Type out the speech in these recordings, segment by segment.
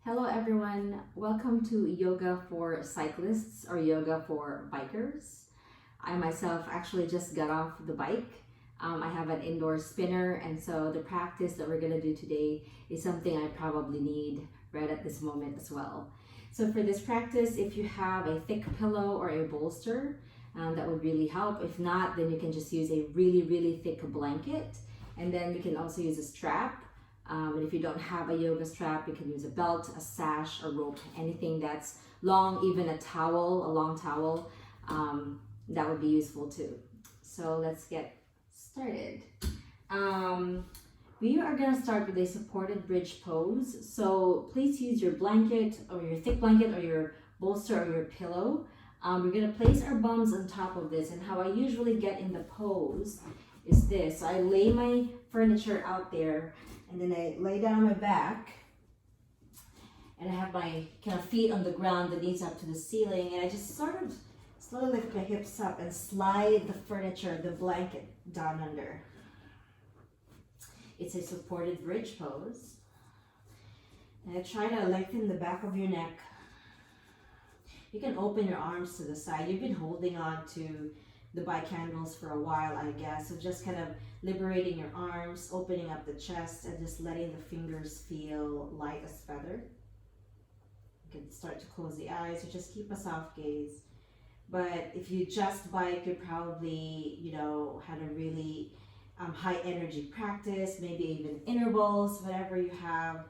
Hello everyone, welcome to Yoga for Cyclists or Yoga for Bikers. I myself actually just got off the bike. I have an indoor spinner, and so the practice that we're going to do today is something I probably need right at this moment as well. So for this practice, if you have a thick pillow or a bolster, that would really help. If not, then you can just use a really thick blanket, and then you can also use a strap. And if you don't have a yoga strap, you can use a belt, a sash, a rope, anything that's long, even a towel, a long towel, that would be useful too. So let's get started. We are going to start with a supported bridge pose. So please use your blanket or your thick blanket or your bolster or your pillow. We're going to place our bums on top of this, and how I usually get in the pose is this. So I lay my furniture out there, and then I lay down my back, and I have my kind of feet on the ground, the knees up to the ceiling, and I just sort of slowly lift my hips up and slide the furniture, the blanket down under. It's a supported bridge pose. And I try to lengthen the back of your neck. You can open your arms to the side. You've been holding on to the bike handles for a while, I guess. So just kind of liberating your arms, opening up the chest, and just letting the fingers feel light as feather. You can start to close the eyes or just keep a soft gaze. But if you just bike, you probably, had a really high energy practice, maybe even intervals, whatever you have.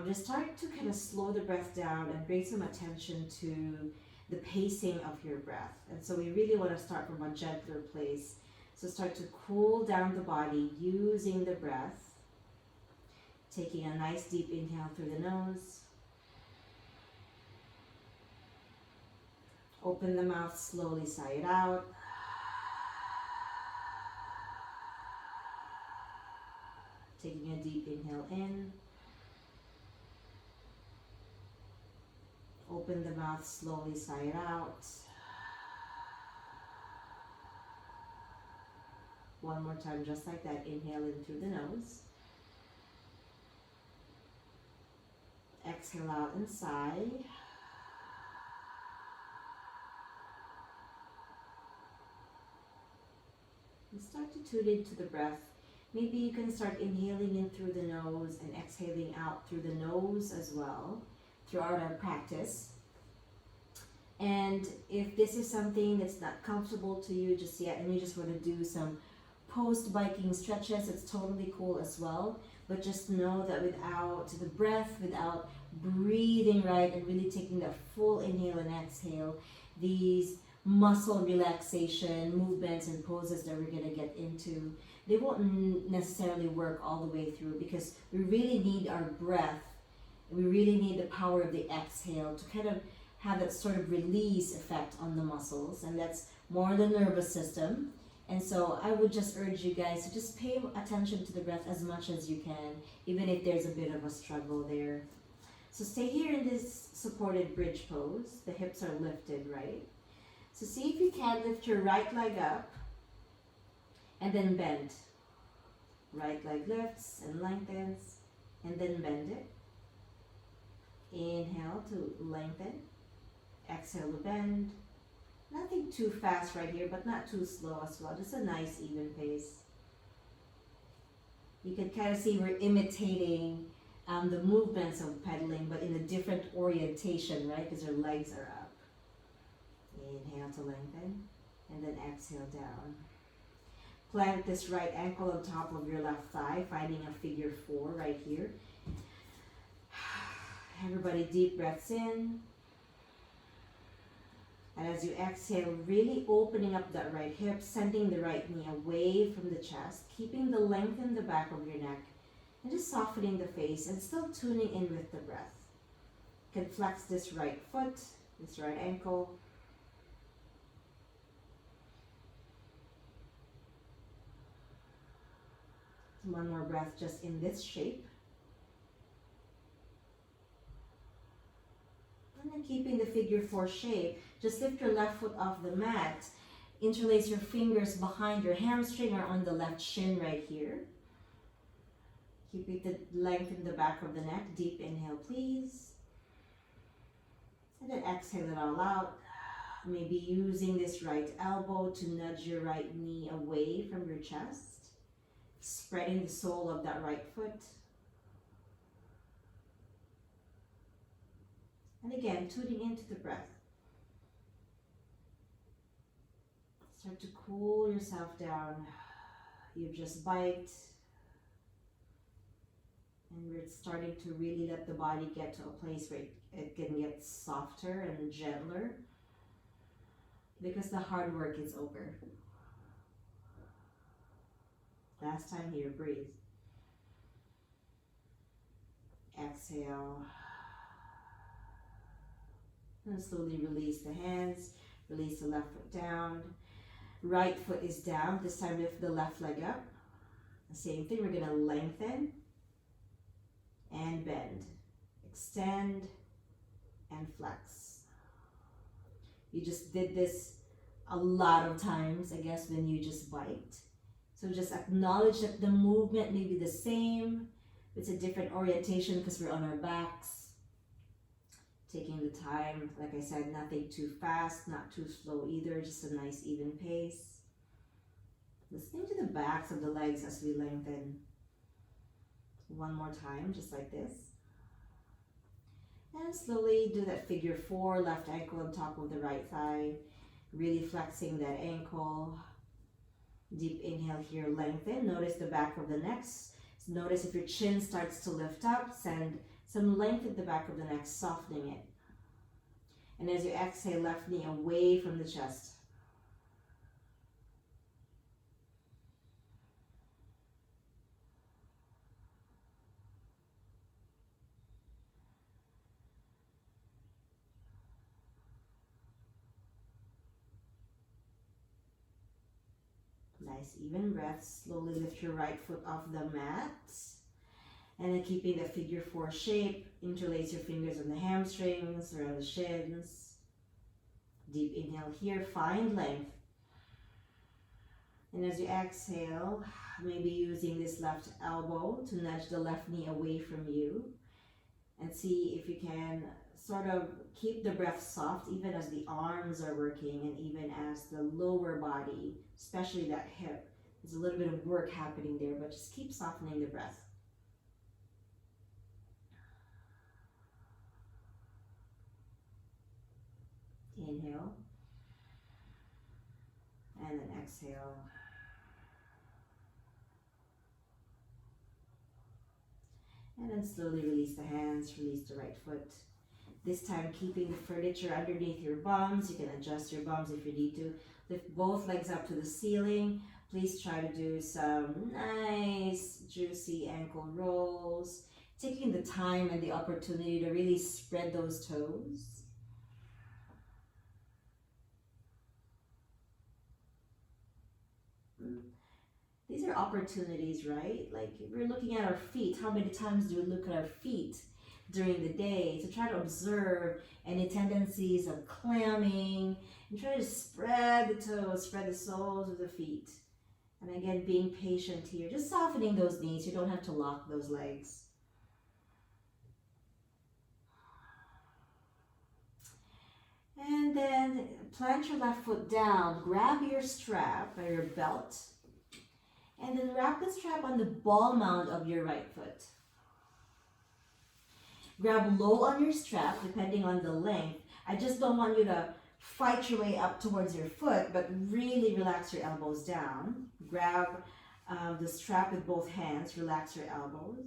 Just start to kind of slow the breath down and bring some attention to the pacing of your breath. And so we really want to start from a gentler place. So start to cool down the body using the breath. Taking a nice deep inhale through the nose. Open the mouth slowly, sigh it out. Taking a deep inhale in. Open the mouth slowly, sigh it out. One more time, just like that. Inhale in through the nose. Exhale out and sigh. And start to tune into the breath. Maybe you can start inhaling in through the nose and exhaling out through the nose as well throughout our practice. And if this is something that's not comfortable to you just yet, and you just want to do some post-biking stretches, it's totally cool as well. But just know that without the breath, without breathing right and really taking that full inhale and exhale, these muscle relaxation movements and poses that we're going to get into, they won't necessarily work all the way through, because we really need our breath. We really need the power of the exhale to kind of have that sort of release effect on the muscles, and that's more the nervous system. And so I would just urge you guys to just pay attention to the breath as much as you can, even if there's a bit of a struggle there. So stay here in this supported bridge pose. The hips are lifted, right? So see if you can lift your right leg up and then bend. Right leg lifts and lengthens, and then bend it. Inhale to lengthen. Exhale to bend. Nothing too fast right here, but not too slow as well. Just a nice even pace. You can kind of see we're imitating the movements of pedaling, but in a different orientation, right? Because our legs are up. Inhale to lengthen, and then exhale down. Plant this right ankle on top of your left thigh, finding a figure 4 right here. Everybody, deep breaths in. And as you exhale, really opening up that right hip, sending the right knee away from the chest, keeping the length in the back of your neck, and just softening the face and still tuning in with the breath. You can flex this right foot, this right ankle. One more breath just in this shape. And then keeping the figure 4 shape, just lift your left foot off the mat. Interlace your fingers behind your hamstring or on the left shin right here. Keeping the length in the back of the neck. Deep inhale, please. And then exhale it all out. Maybe using this right elbow to nudge your right knee away from your chest, spreading the sole of that right foot. And again, tuning into the breath. Start to cool yourself down. You've just biked. And we're starting to really let the body get to a place where it can get softer and gentler. Because the hard work is over. Last time here, breathe. Exhale. And slowly release the hands. Release the left foot down. Right foot is down. This time lift the left leg up. Same thing, we're going to lengthen and bend. Extend and flex. You just did this a lot of times, I guess, when you just biked. So just acknowledge that the movement may be the same. It's a different orientation because we're on our backs. Taking the time, like I said, nothing too fast, not too slow either, just a nice even pace. Listening to the backs of the legs as we lengthen. One more time, just like this. And slowly do that figure 4, left ankle on top of the right thigh. Really flexing that ankle. Deep inhale here, lengthen. Notice the back of the neck. Notice if your chin starts to lift up, send some length at the back of the neck, softening it. And as you exhale, left knee away from the chest. Nice even breath. Slowly lift your right foot off the mat. And then keeping the figure 4 shape, interlace your fingers on the hamstrings, around the shins. Deep inhale here, find length. And as you exhale, maybe using this left elbow to nudge the left knee away from you. And see if you can sort of keep the breath soft even as the arms are working and even as the lower body, especially that hip. There's a little bit of work happening there, but just keep softening the breath. Inhale. And then exhale. And then slowly release the hands, release the right foot. This time keeping the furniture underneath your bums. You can adjust your bums if you need to. Lift both legs up to the ceiling. Please try to do some nice, juicy ankle rolls. Taking the time and the opportunity to really spread those toes. These are opportunities, right? Like we're looking at our feet. How many times do we look at our feet during the day? So try to observe any tendencies of clamming and try to spread the toes, spread the soles of the feet. And again, being patient here, just softening those knees. You don't have to lock those legs. And then plant your left foot down, grab your strap or your belt, and then wrap the strap on the ball mount of your right foot. Grab low on your strap, depending on the length. I just don't want you to fight your way up towards your foot, but really relax your elbows down. Grab the strap with both hands, relax your elbows.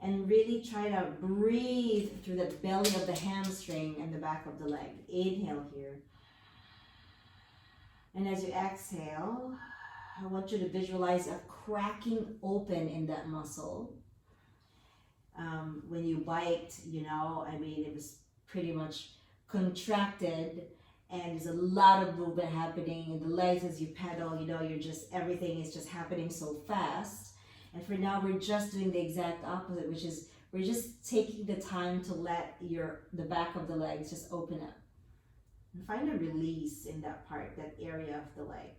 And really try to breathe through the belly of the hamstring and the back of the leg. Inhale here. And as you exhale, I want you to visualize a cracking open in that muscle. When you biked, I mean, it was pretty much contracted and there's a lot of movement happening in the legs as you pedal, everything is just happening so fast. And for now, we're just doing the exact opposite, which is we're just taking the time to let the back of the legs just open up. And find a release in that part, that area of the leg.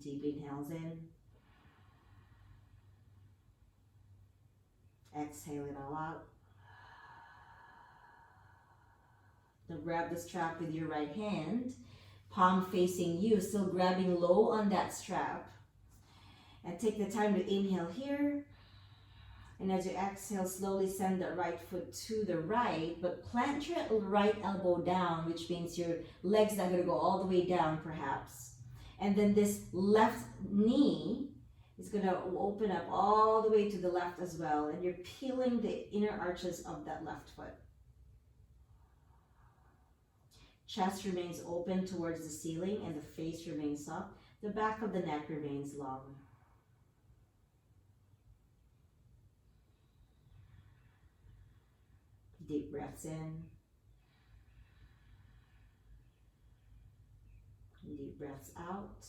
Deep inhales in. Exhale it all out. Now grab the strap with your right hand, palm facing you, still grabbing low on that strap. And take the time to inhale here. And as you exhale, slowly send the right foot to the right, but plant your right elbow down, which means your leg's not going to go all the way down perhaps. And then this left knee is going to open up all the way to the left as well. And you're peeling the inner arches of that left foot. Chest remains open towards the ceiling and the face remains soft. The back of the neck remains long. Deep breaths in. Deep breaths out.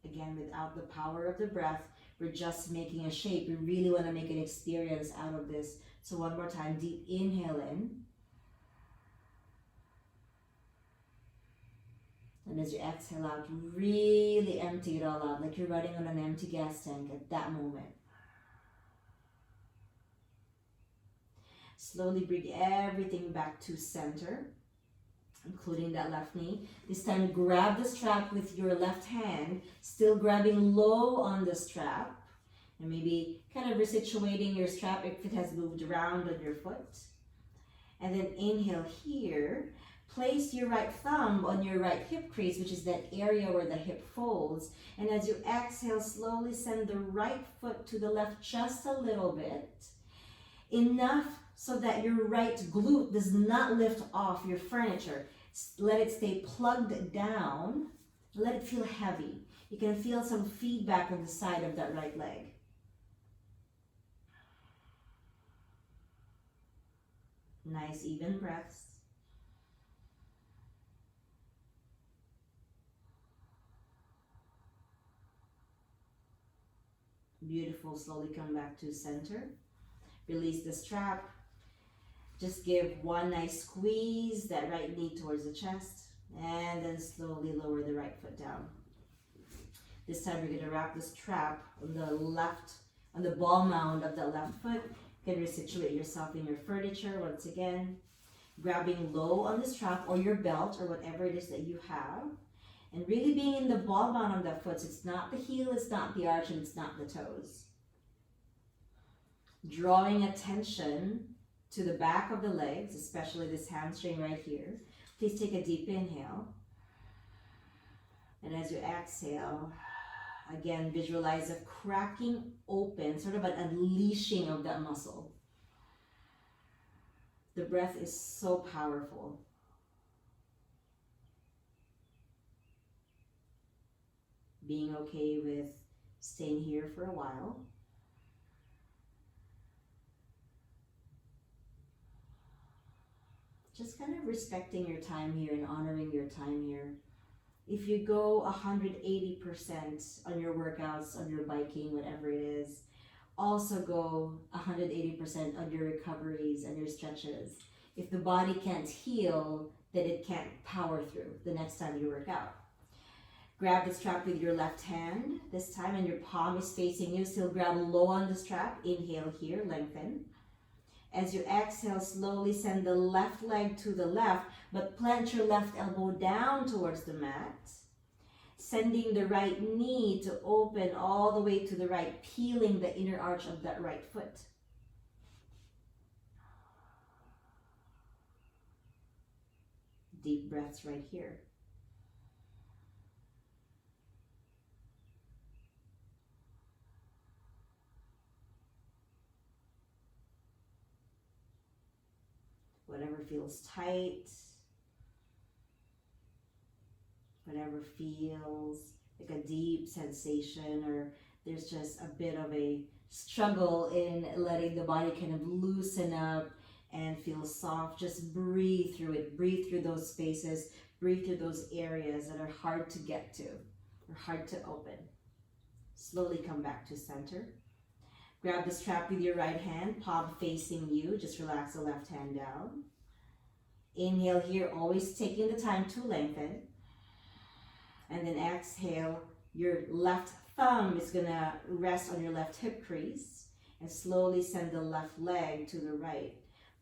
Again, without the power of the breath, we're just making a shape. We really want to make an experience out of this. So one more time, deep inhale in. And as you exhale out, really empty it all out, like you're running on an empty gas tank at that moment. Slowly bring everything back to center, including that left knee. This time grab the strap with your left hand, still grabbing low on the strap. And maybe kind of resituating your strap if it has moved around on your foot. And then inhale here. Place your right thumb on your right hip crease, which is that area where the hip folds. And as you exhale, slowly send the right foot to the left just a little bit. Enough so that your right glute does not lift off your furniture. Let it stay plugged down. Let it feel heavy. You can feel some feedback on the side of that right leg. Nice even breaths. Beautiful. Slowly come back to center. Release the strap. Just give one nice squeeze, that right knee towards the chest, and then slowly lower the right foot down. This time we're going to wrap the strap on the left, on the ball mound of the left foot. You can resituate yourself in your furniture once again, grabbing low on the strap or your belt or whatever it is that you have, and really being in the ball mound of that foot. So it's not the heel, it's not the arch, and it's not the toes. Drawing attention to the back of the legs, especially this hamstring right here. Please take a deep inhale. And as you exhale, again, visualize a cracking open, sort of an unleashing of that muscle. The breath is so powerful. Being okay with staying here for a while. Just kind of respecting your time here and honoring your time here. If you go 180% on your workouts, on your biking, whatever it is, also go 180% on your recoveries and your stretches. If the body can't heal, then it can't power through the next time you work out. Grab the strap with your left hand this time, and your palm is facing you. Still grab low on the strap. Inhale here, lengthen. As you exhale, slowly send the left leg to the left, but plant your left elbow down towards the mat. Sending the right knee to open all the way to the right, peeling the inner arch of that right foot. Deep breaths right here. Whatever feels tight, whatever feels like a deep sensation, or there's just a bit of a struggle in letting the body kind of loosen up and feel soft, just breathe through it. Breathe through those spaces, breathe through those areas that are hard to get to or hard to open. Slowly come back to center. Grab the strap with your right hand, palm facing you. Just relax the left hand down. Inhale here, always taking the time to lengthen. And then exhale, your left thumb is gonna rest on your left hip crease and slowly send the left leg to the right.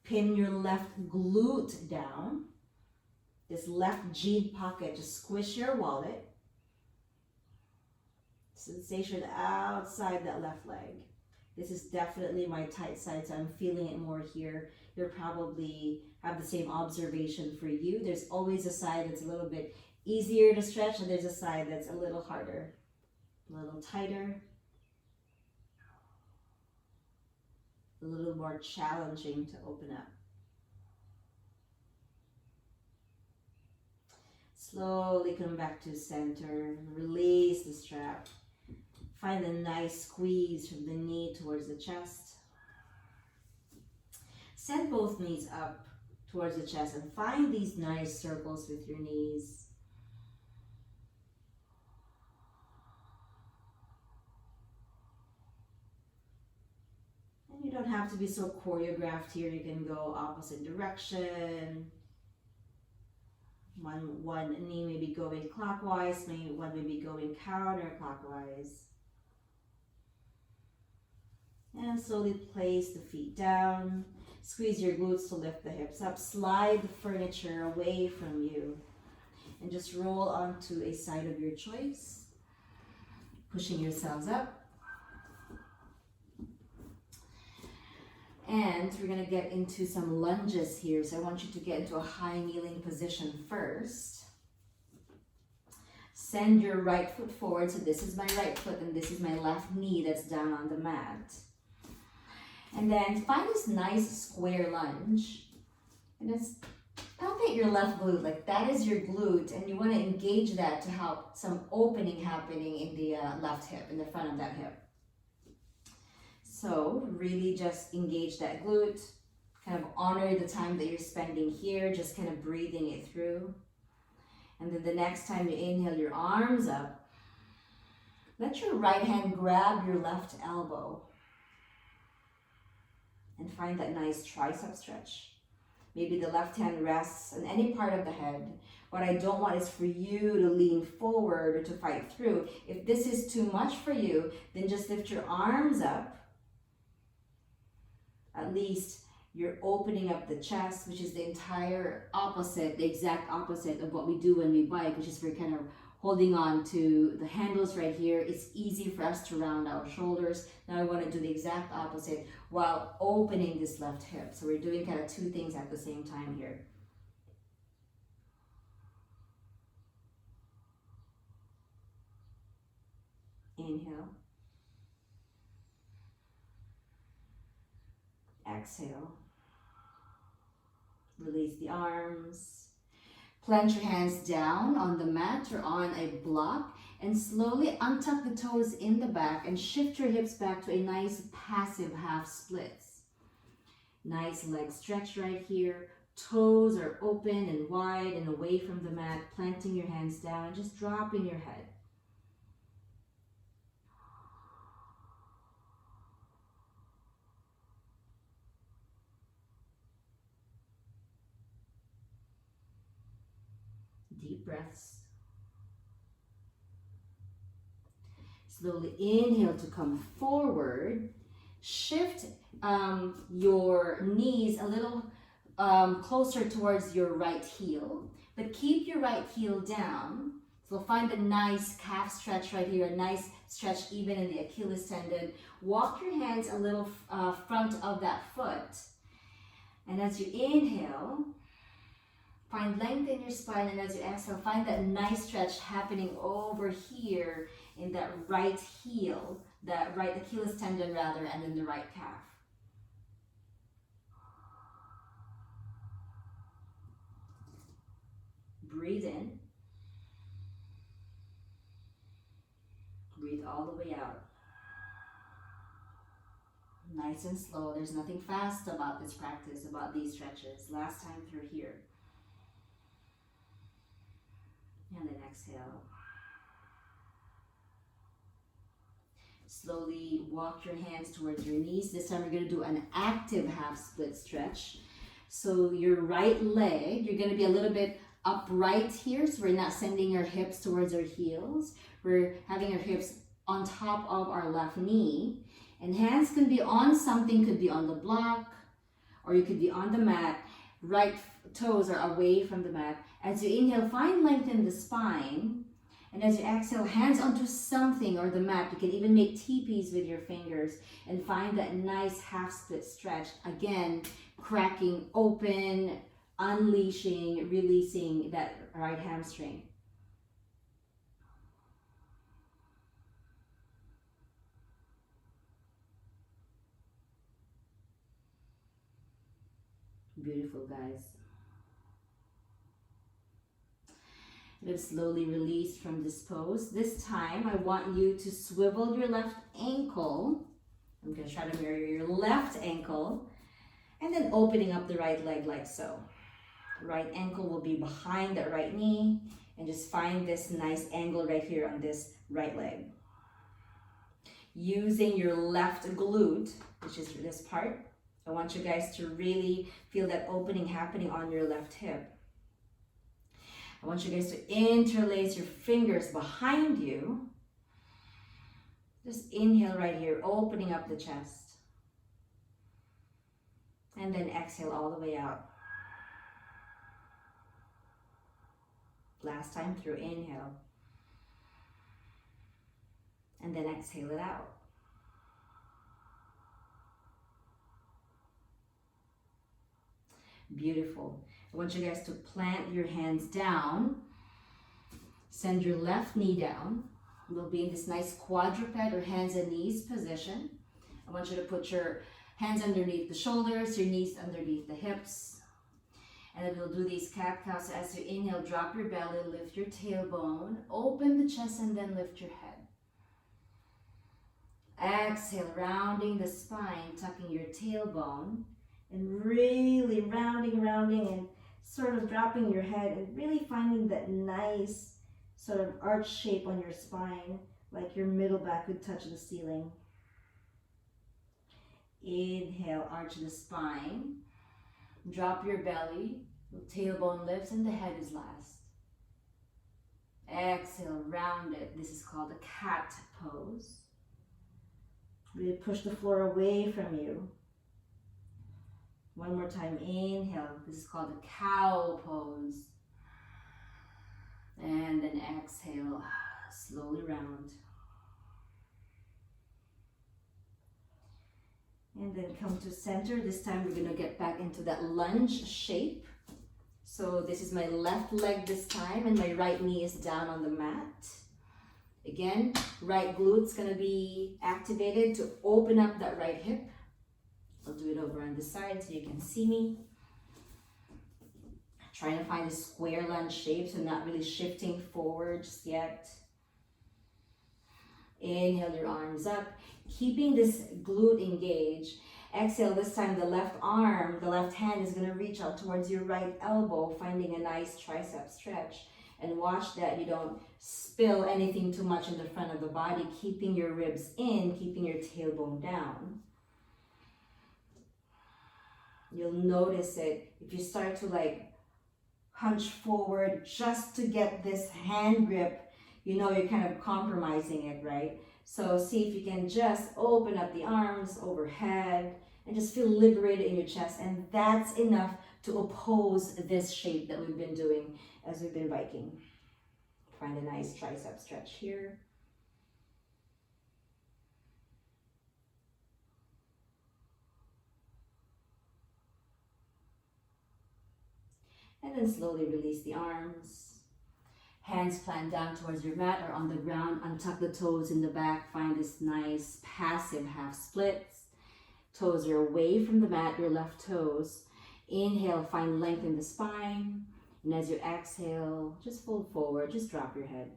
Pin your left glute down. This left jean pocket, just squish your wallet. Sensation outside that left leg. This is definitely my tight side, so I'm feeling it more here. You'll probably have the same observation for you. There's always a side that's a little bit easier to stretch, and there's a side that's a little harder, a little tighter, a little more challenging to open up. Slowly come back to center, release the strap. Find a nice squeeze from the knee towards the chest. Send both knees up towards the chest and find these nice circles with your knees. And you don't have to be so choreographed here. You can go opposite direction. One knee may be going clockwise, one may be going counterclockwise. And slowly place the feet down. Squeeze your glutes to lift the hips up. Slide the furniture away from you. And just roll onto a side of your choice. Pushing yourselves up. And we're going to get into some lunges here. So I want you to get into a high kneeling position first. Send your right foot forward. So this is my right foot and this is my left knee that's down on the mat. And then find this nice square lunge. And just palpate your left glute. Like that is your glute. And you want to engage that to help some opening happening in the left hip, in the front of that hip. So really just engage that glute. Kind of honor the time that you're spending here. Just kind of breathing it through. And then the next time you inhale your arms up, let your right hand grab your left elbow. And find that nice tricep stretch. Maybe the left hand rests on any part of the head. What I don't want is for you to lean forward or to fight through. If this is too much for you, then just lift your arms up. At least you're opening up the chest, which is the entire opposite, the exact opposite of what we do when we bike, which is we're kind of holding on to the handles right here. It's easy for us to round our shoulders. Now I want to do the exact opposite while opening this left hip. So we're doing kind of two things at the same time here. Inhale. Exhale. Release the arms. Plant your hands down on the mat or on a block and slowly untuck the toes in the back and shift your hips back to a nice passive half splits. Nice leg stretch right here. Toes are open and wide and away from the mat. Planting your hands down and just dropping your head. Deep breaths. Slowly inhale to come forward. Shift your knees a little closer towards your right heel, but keep your right heel down. So find a nice calf stretch right here, a nice stretch even in the Achilles tendon. Walk your hands a little front of that foot. And as you inhale, find length in your spine, and as you exhale, find that nice stretch happening over here in that right heel, that right Achilles tendon rather, and then the right calf. Breathe in. Breathe all the way out. Nice and slow. There's nothing fast about this practice, about these stretches. Last time through here. And then exhale. Slowly walk your hands towards your knees. This time we're going to do an active half split stretch. So your right leg, you're going to be a little bit upright here, so we're not sending our hips towards our heels. We're having our hips on top of our left knee. And hands can be on something, could be on the block, or you could be on the mat. Right toes are away from the mat. As you inhale, find length in the spine. And as you exhale, hands onto something or the mat. You can even make teepees with your fingers and find that nice half split stretch. Again, cracking open, unleashing, releasing that right hamstring. Beautiful, guys. Then slowly release from this pose. This time, I want you to swivel your left ankle. I'm going to try to mirror your left ankle. And then opening up the right leg like so. Right ankle will be behind that right knee. And just find this nice angle right here on this right leg. Using your left glute, which is this part. I want you guys to really feel that opening happening on your left hip. I want you guys to interlace your fingers behind you. Just inhale right here, opening up the chest. And then exhale all the way out. Last time through inhale. And then exhale it out. Beautiful. I want you guys to plant your hands down. Send your left knee down. We'll be in this nice quadruped or hands and knees position. I want you to put your hands underneath the shoulders, your knees underneath the hips. And then we'll do these cat-cows. As you inhale, drop your belly, lift your tailbone, open the chest, and then lift your head. Exhale, rounding the spine, tucking your tailbone, and really rounding, and sort of dropping your head and really finding that nice sort of arch shape on your spine, like your middle back would touch the ceiling. Inhale, arch the spine. Drop your belly, tailbone lifts, and the head is last. Exhale, round it. This is called a cat pose. Really push the floor away from you. One more time, inhale. This is called a cow pose. And then exhale, slowly round. And then come to center. This time we're gonna get back into that lunge shape. So this is my left leg this time, and my right knee is down on the mat. Again, right glute's gonna be activated to open up that right hip. I'll do it over on this side so you can see me. Trying to find a square lunge shape, so not really shifting forward just yet. Inhale your arms up, keeping this glute engaged. Exhale, this time the left arm, the left hand is gonna reach out towards your right elbow, finding a nice tricep stretch. And watch that you don't spill anything too much in the front of the body, keeping your ribs in, keeping your tailbone down. You'll notice it if you start to like hunch forward just to get this hand grip, you know you're kind of compromising it, right? So see if you can just open up the arms overhead and just feel liberated in your chest, and that's enough to oppose this shape that we've been doing as we've been biking. Find a nice tricep stretch here. And then slowly release the arms. Hands plant down towards your mat or on the ground. Untuck the toes in the back. Find this nice passive half splits. Toes are away from the mat, your left toes. Inhale, find length in the spine. And as you exhale, just fold forward, just drop your head.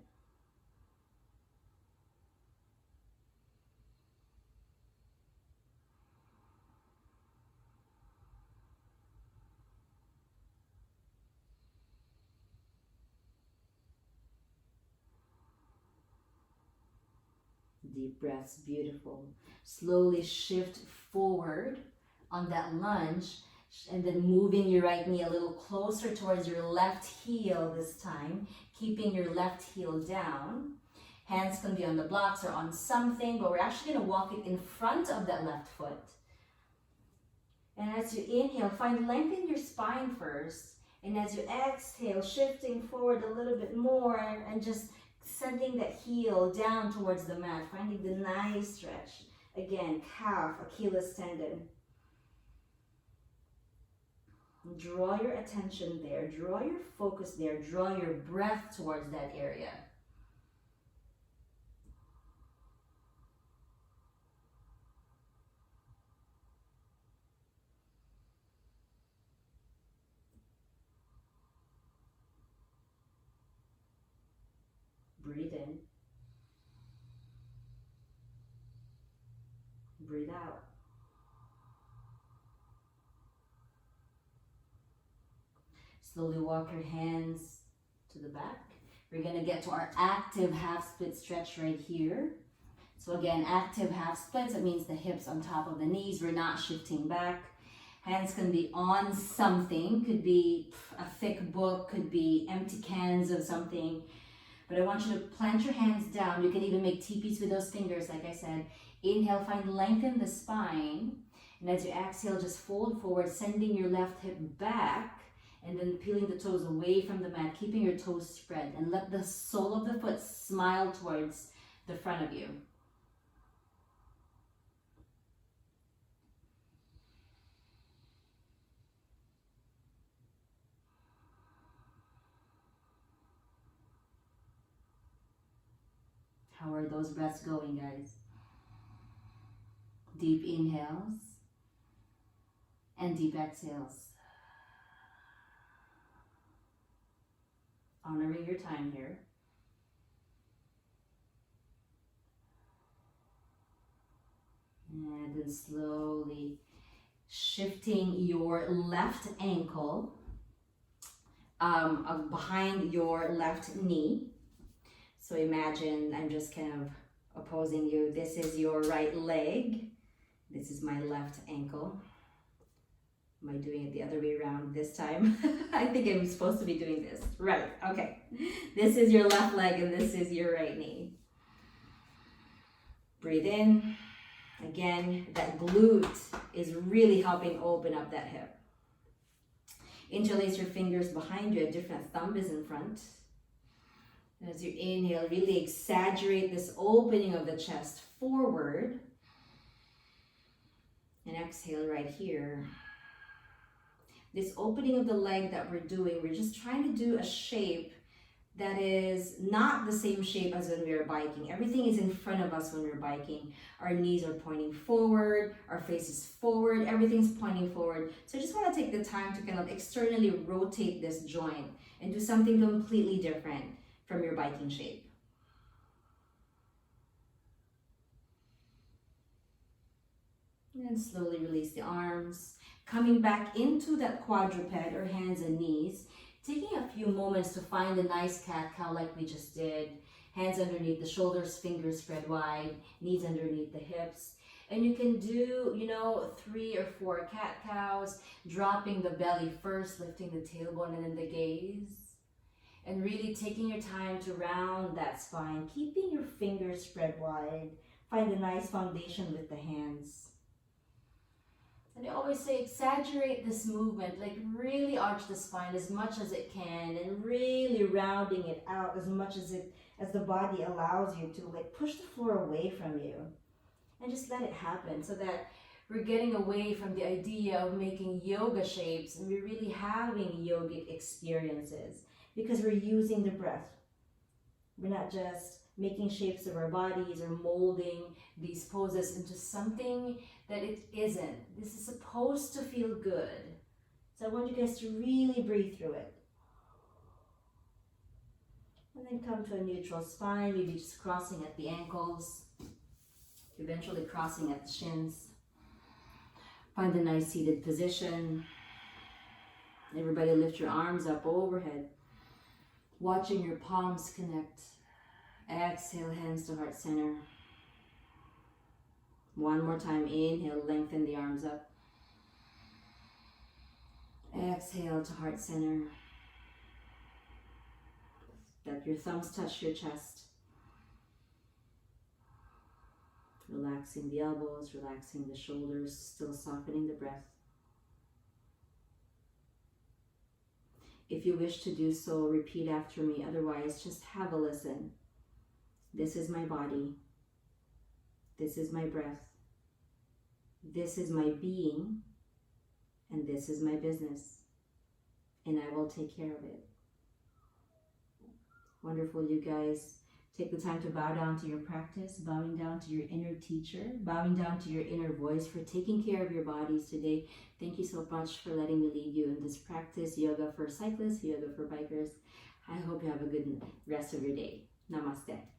Deep breaths, beautiful. Slowly shift forward on that lunge. And then moving your right knee a little closer towards your left heel this time, keeping your left heel down. Hands can be on the blocks or on something, but we're actually going to walk it in front of that left foot. And as you inhale, find length in your spine first. And as you exhale, shifting forward a little bit more and just sending that heel down towards the mat, finding the nice stretch. Again, calf, Achilles tendon. Draw your attention there, draw your focus there, draw your breath towards that area. Breathe in. Breathe out. Slowly walk your hands to the back. We're going to get to our active half split stretch right here. So again, active half splits, that means the hips on top of the knees. We're not shifting back. Hands can be on something, could be a thick book, could be empty cans of something. But I want you to plant your hands down. You can even make teepees with those fingers, like I said. Inhale, find length in the spine. And as you exhale, just fold forward, sending your left hip back. And then peeling the toes away from the mat, keeping your toes spread. And let the sole of the foot smile towards the front of you. How are those breaths going, guys? Deep inhales and deep exhales. Honoring your time here. And then slowly shifting your left ankle behind your left knee. So imagine I'm just kind of opposing you. This is your right leg. This is my left ankle. Am I doing it the other way around this time? I think I'm supposed to be doing this. Right, okay. This is your left leg and this is your right knee. Breathe in. Again, that glute is really helping open up that hip. Interlace your fingers behind you. A different thumb is in front. As you inhale, really exaggerate this opening of the chest forward. And exhale right here. This opening of the leg that we're doing, we're just trying to do a shape that is not the same shape as when we are biking. Everything is in front of us when we're biking. Our knees are pointing forward, our face is forward, everything's pointing forward. So I just want to take the time to kind of externally rotate this joint and do something completely different from your biking shape. And slowly release the arms. Coming back into that quadruped or hands and knees. Taking a few moments to find a nice cat-cow like we just did. Hands underneath the shoulders, fingers spread wide, knees underneath the hips. And you can do, 3 or 4 cat-cows, dropping the belly first, lifting the tailbone and then the gaze. And really taking your time to round that spine, keeping your fingers spread wide. Find a nice foundation with the hands. And I always say exaggerate this movement, like really arch the spine as much as it can and really rounding it out as much as the body allows you to, like push the floor away from you and just let it happen so that we're getting away from the idea of making yoga shapes and we're really having yogic experiences because we're using the breath. We're not just making shapes of our bodies or molding these poses into something that it isn't. This is supposed to feel good. So I want you guys to really breathe through it. And then come to a neutral spine, maybe just crossing at the ankles, eventually crossing at the shins. Find a nice seated position. Everybody lift your arms up overhead, watching your palms connect. Exhale, hands to heart center. One more time, inhale, lengthen the arms up. Exhale to heart center. Let your thumbs touch your chest. Relaxing the elbows, relaxing the shoulders, still softening the breath. If you wish to do so, repeat after me. Otherwise, just have a listen. This is my body. This is my breath. This is my being. And this is my business. And I will take care of it. Wonderful, you guys. Take the time to bow down to your practice, bowing down to your inner teacher, bowing down to your inner voice for taking care of your bodies today. Thank you so much for letting me lead you in this practice, yoga for cyclists, yoga for bikers. I hope you have a good rest of your day. Namaste.